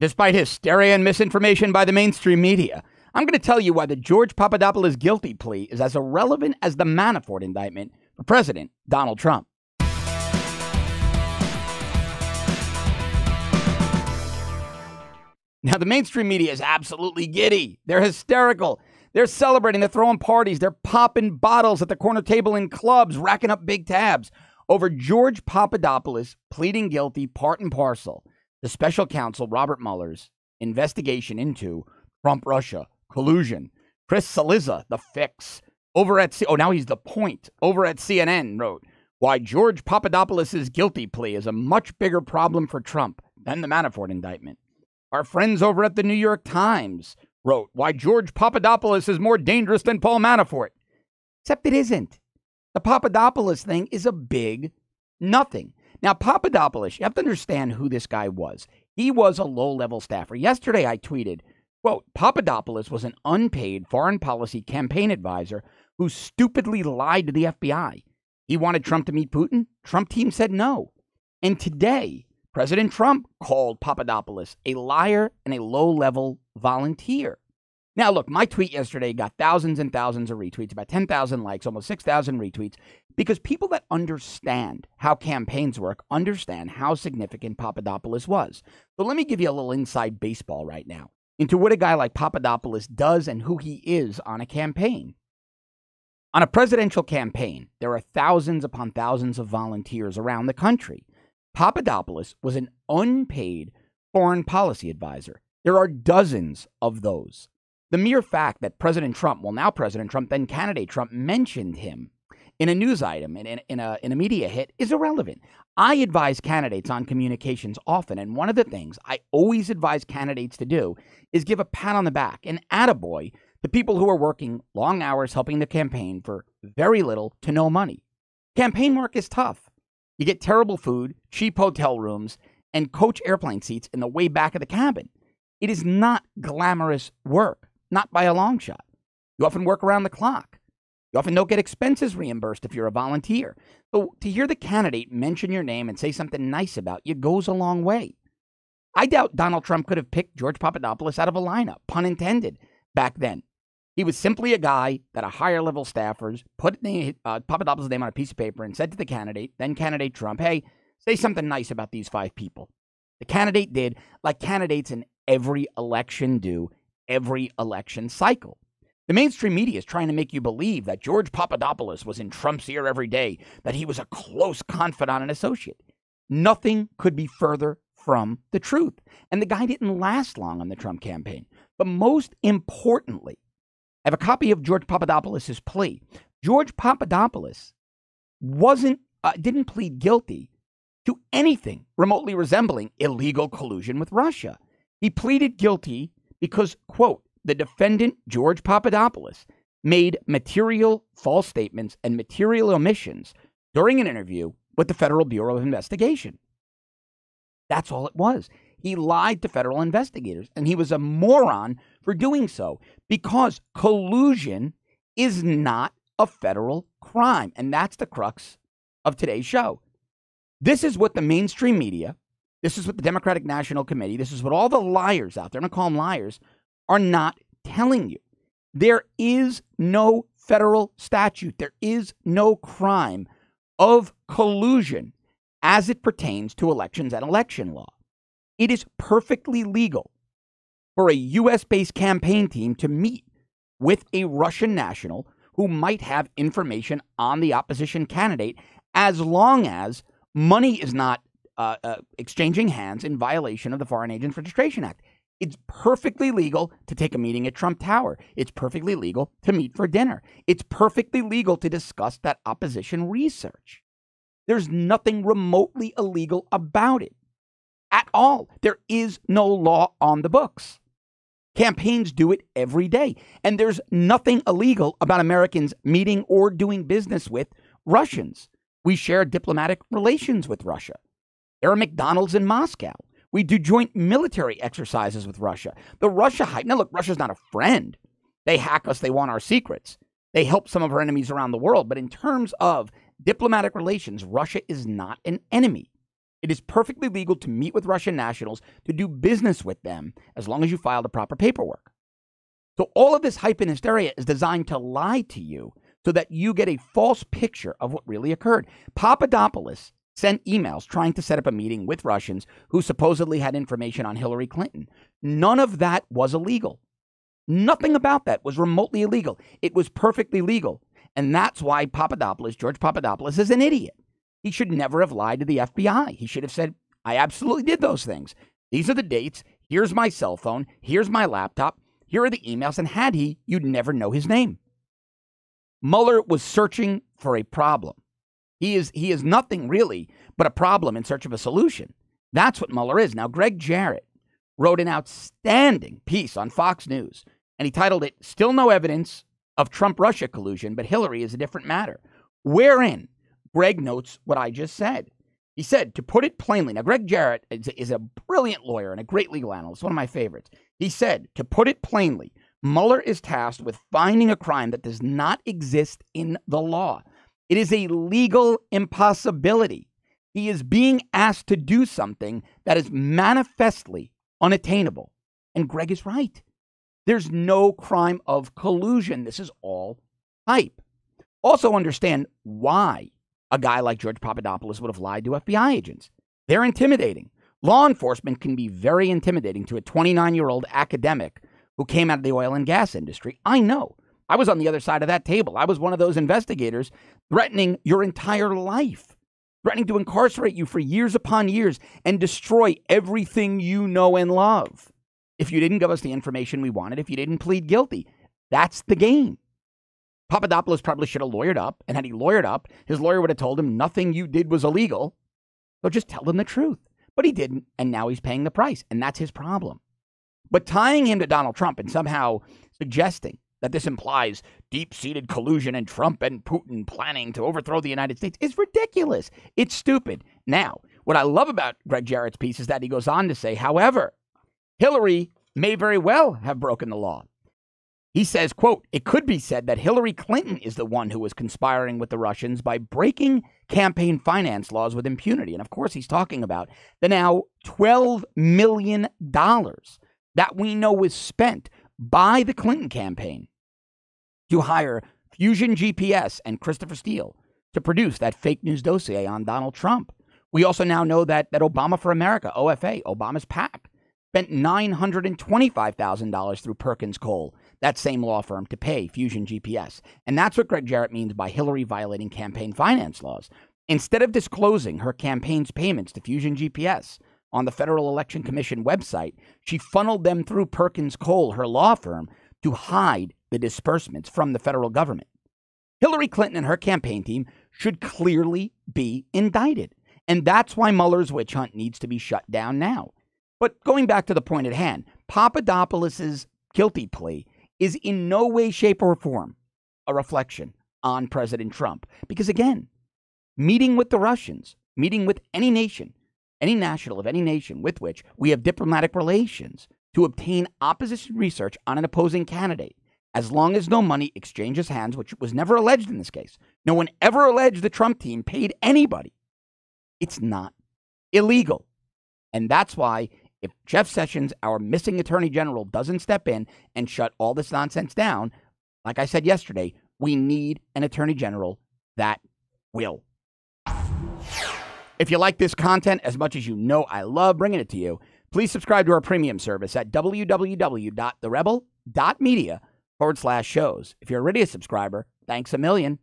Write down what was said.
Despite hysteria and misinformation by the mainstream media, I'm going to tell you why the George Papadopoulos guilty plea is as irrelevant as the Manafort indictment for President Donald Trump. Now, the mainstream media is absolutely giddy. They're hysterical. They're celebrating. They're throwing parties. They're popping bottles at the corner table in clubs, racking up big tabs over George Papadopoulos pleading guilty part and parcel to special counsel Robert Mueller's investigation into Trump-Russia collusion. Chris Cillizza, the fix, over at now he's the point, over at CNN, wrote, why George Papadopoulos' guilty plea is a much bigger problem for Trump than the Manafort indictment. Our friends over at the New York Times wrote, why George Papadopoulos is more dangerous than Paul Manafort. Except it isn't. The Papadopoulos thing is a big nothing. Now, Papadopoulos, you have to understand who this guy was. He was a low-level staffer. Yesterday, I tweeted, quote, Papadopoulos was an unpaid foreign policy campaign advisor who stupidly lied to the FBI. He wanted Trump to meet Putin. Trump team said no. And today, President Trump called Papadopoulos a liar and a low-level volunteer. Now, look, my tweet yesterday got thousands and thousands of retweets, about 10,000 likes, almost 6,000 retweets, because people that understand how campaigns work understand how significant Papadopoulos was. So let me give you a little inside baseball right now into what a guy like Papadopoulos does and who he is on a campaign. On a presidential campaign, there are thousands upon thousands of volunteers around the country. Papadopoulos was an unpaid foreign policy advisor. There are dozens of those. The mere fact that President Trump, well, now President Trump, then candidate Trump, mentioned him in a news item, in a media hit, is irrelevant. I advise candidates on communications often, and one of the things I always advise candidates to do is give a pat on the back, an attaboy, to people who are working long hours helping the campaign for very little to no money. Campaign work is tough. You get terrible food, cheap hotel rooms, and coach airplane seats in the way back of the cabin. It is not glamorous work. Not by a long shot. You often work around the clock. You often don't get expenses reimbursed if you're a volunteer. So to hear the candidate mention your name and say something nice about you goes a long way. I doubt Donald Trump could have picked George Papadopoulos out of a lineup, pun intended, back then. He was simply a guy that a higher level staffers put Papadopoulos' name on a piece of paper and said to the candidate, then candidate Trump, hey, say something nice about these 5 people. The candidate did, like candidates in every election do, every election cycle. The mainstream media is trying to make you believe that George Papadopoulos was in Trump's ear every day, that he was a close confidant and associate. Nothing could be further from the truth. And the guy didn't last long on the Trump campaign. But most importantly, I have a copy of George Papadopoulos' plea. George Papadopoulos didn't plead guilty to anything remotely resembling illegal collusion with Russia. He pleaded guilty because, quote, the defendant, George Papadopoulos, made material false statements and material omissions during an interview with the Federal Bureau of Investigation. That's all it was. He lied to federal investigators, and he was a moron for doing so because collusion is not a federal crime, and that's the crux of today's show. This is what the mainstream media, this is what the Democratic National Committee, this is what all the liars out there, I'm going to call them liars, are not telling you. There is no federal statute. There is no crime of collusion as it pertains to elections and election law. It is perfectly legal for a U.S.-based campaign team to meet with a Russian national who might have information on the opposition candidate as long as money is not exchanging hands in violation of the Foreign Agents Registration Act. It's perfectly legal to take a meeting at Trump Tower. It's perfectly legal to meet for dinner. It's perfectly legal to discuss that opposition research. There's nothing remotely illegal about it at all. There is no law on the books. Campaigns do it every day. And there's nothing illegal about Americans meeting or doing business with Russians. We share diplomatic relations with Russia. There are McDonald's in Moscow. We do joint military exercises with Russia. The Russia hype. Now, look, Russia's not a friend. They hack us. They want our secrets. They help some of our enemies around the world. But in terms of diplomatic relations, Russia is not an enemy. It is perfectly legal to meet with Russian nationals, to do business with them, as long as you file the proper paperwork. So all of this hype and hysteria is designed to lie to you so that you get a false picture of what really occurred. Papadopoulos sent emails trying to set up a meeting with Russians who supposedly had information on Hillary Clinton. None of that was illegal. Nothing about that was remotely illegal. It was perfectly legal. And that's why George Papadopoulos, is an idiot. He should never have lied to the FBI. He should have said, I absolutely did those things. These are the dates. Here's my cell phone. Here's my laptop. Here are the emails. And had he, you'd never know his name. Mueller was searching for a problem. He is nothing really but a problem in search of a solution. That's what Mueller is. Now, Greg Jarrett wrote an outstanding piece on Fox News, and he titled it, Still No Evidence of Trump-Russia Collusion, but Hillary is a Different Matter, wherein Greg notes what I just said. He said, to put it plainly, now Greg Jarrett is a brilliant lawyer and a great legal analyst, one of my favorites. He said, to put it plainly, Mueller is tasked with finding a crime that does not exist in the law. It is a legal impossibility. He is being asked to do something that is manifestly unattainable. And Greg is right. There's no crime of collusion. This is all hype. Also understand why a guy like George Papadopoulos would have lied to FBI agents. They're intimidating. Law enforcement can be very intimidating to a 29-year-old academic who came out of the oil and gas industry. I know. I was on the other side of that table. I was one of those investigators threatening your entire life, threatening to incarcerate you for years upon years and destroy everything you know and love. If you didn't give us the information we wanted, if you didn't plead guilty, that's the game. Papadopoulos probably should have lawyered up, and had he lawyered up, his lawyer would have told him nothing you did was illegal. So just tell them the truth. But he didn't, and now he's paying the price, and that's his problem. But tying him to Donald Trump and somehow suggesting that this implies deep-seated collusion and Trump and Putin planning to overthrow the United States is ridiculous. It's stupid. Now, what I love about Greg Jarrett's piece is that he goes on to say, however, Hillary may very well have broken the law. He says, quote, it could be said that Hillary Clinton is the one who was conspiring with the Russians by breaking campaign finance laws with impunity. And of course, he's talking about the now $12 million that we know was spent by the Clinton campaign to hire Fusion GPS and Christopher Steele to produce that fake news dossier on Donald Trump. We also now know that Obama for America, OFA, Obama's PAC, spent $925,000 through Perkins Coie, that same law firm, to pay Fusion GPS. And that's what Greg Jarrett means by Hillary violating campaign finance laws. Instead of disclosing her campaign's payments to Fusion GPS on the Federal Election Commission website, she funneled them through Perkins Coie, her law firm, to hide the disbursements from the federal government. Hillary Clinton and her campaign team should clearly be indicted. And that's why Mueller's witch hunt needs to be shut down now. But going back to the point at hand, Papadopoulos' guilty plea is in no way, shape, or form a reflection on President Trump. Because again, meeting with the Russians, meeting with any nation, any national of any nation with which we have diplomatic relations to obtain opposition research on an opposing candidate, as long as no money exchanges hands, which was never alleged in this case. No one ever alleged the Trump team paid anybody. It's not illegal. And that's why if Jeff Sessions, our missing attorney general, doesn't step in and shut all this nonsense down, like I said yesterday, we need an attorney general that will. If you like this content as much as you know I love bringing it to you, please subscribe to our premium service at www.therebel.media/shows. If you're already a subscriber, thanks a million.